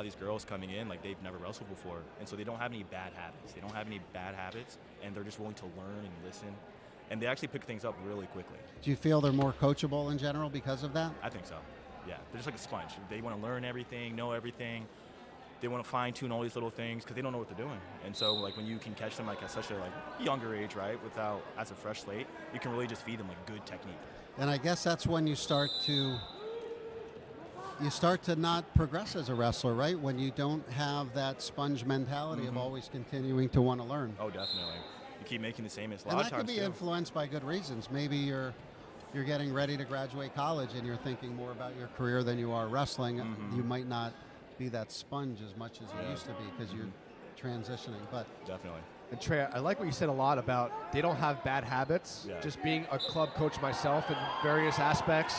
of these girls coming in, like, they've never wrestled before, and so they don't have any bad habits. And they're just willing to learn and listen, and they actually pick things up really quickly. Do you feel they're more coachable in general because of that? I think so. Yeah, they're just like a sponge. They want to learn everything, know everything. They want to fine-tune all these little things because they don't know what they're doing. And so, like, when you can catch them, like, at such a, like, younger age, right, as a fresh slate, you can really just feed them, like, good technique. And I guess that's when you start to not progress as a wrestler, right? When you don't have that sponge mentality of always continuing to want to learn. Oh, definitely. You keep making the same mistakes. And that could be influenced by good reasons. Maybe you're getting ready to graduate college and you're thinking more about your career than you are wrestling. You might not be that sponge as much as you used to be because you're transitioning. But definitely. And Trey, I like what you said a lot about they don't have bad habits. Yeah. Just being a club coach myself in various aspects.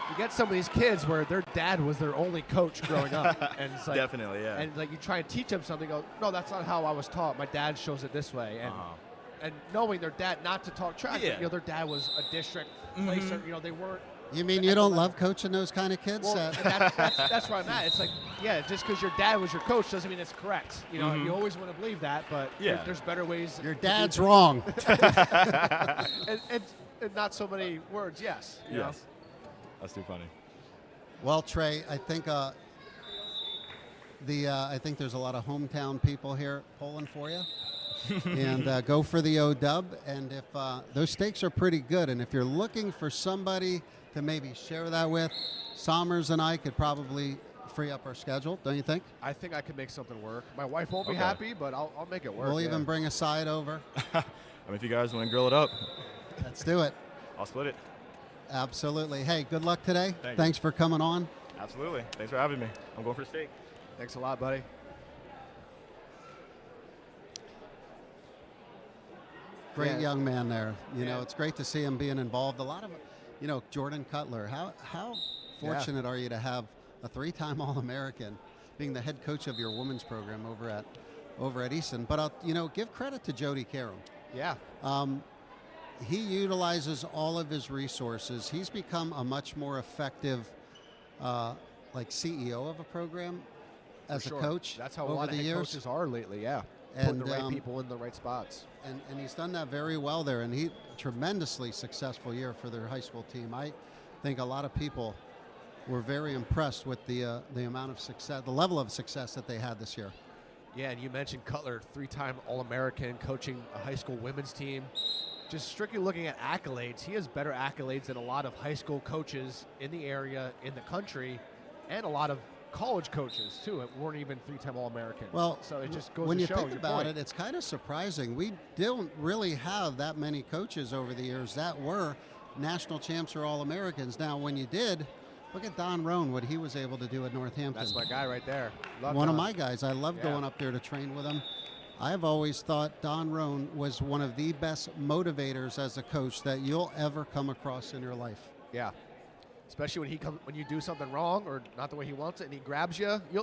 You get some of these kids where their dad was their only coach growing up. And it's like, definitely, yeah. And like you try and teach them something, go, no, that's not how I was taught. My dad shows it this way. And knowing their dad not to talk trash, but, their dad was a district placer. They weren't. You mean you don't love coaching those kind of kids? Well, that's where I'm at. It's like, just because your dad was your coach doesn't mean it's correct. You always want to believe that, but there's better ways. Your dad's wrong. and not so many words, yes. You know? That's too funny. Well, Trey, I think I think there's a lot of hometown people here pulling for you. And go for the O-dub. And if those stakes are pretty good, and if you're looking for somebody to maybe share that with, Sommers and I could probably free up our schedule, don't you think? I think I could make something work. My wife won't be happy, but I'll make it work. We'll even bring a side over. I mean, if you guys want to grill it up. Let's do it. I'll split it. Absolutely. Hey, good luck today. Thanks for coming on. Absolutely. Thanks for having me. I'm going for steak. Thanks a lot, buddy. Great young man there. You know, it's great to see him being involved. A lot of, Jordan Cutler. How fortunate are you to have a 3-time All-American being the head coach of your women's program over at Easton? But I'll, give credit to Jody Karam. Yeah. He utilizes all of his resources. He's become a much more effective, CEO of a program as a coach. That's how over a lot the of head years. coaches are lately. Yeah. And putting the right people in the right spots. And he's done that very well there. And he tremendously successful year for their high school team. I think a lot of people were very impressed with the amount of success, the level of success that they had this year. Yeah, and you mentioned Cutler, 3-time All-American, coaching a high school women's team. Just strictly looking at accolades, he has better accolades than a lot of high school coaches in the area, in the country, and a lot of college coaches too. It weren't even 3-time All-American. Well, so it just goes when to you show think your about point. it, it's kind of surprising. We don't really have that many coaches over the years that were national champs or All-Americans. Now, when you did, look at Don Roan, what he was able to do at Northampton. That's my guy right there. Love One Don. of my guys. I love going up there to train with him. I've always thought Don Roan was one of the best motivators as a coach that you'll ever come across in your life. Yeah. Especially when you do something wrong or not the way he wants it and he grabs you,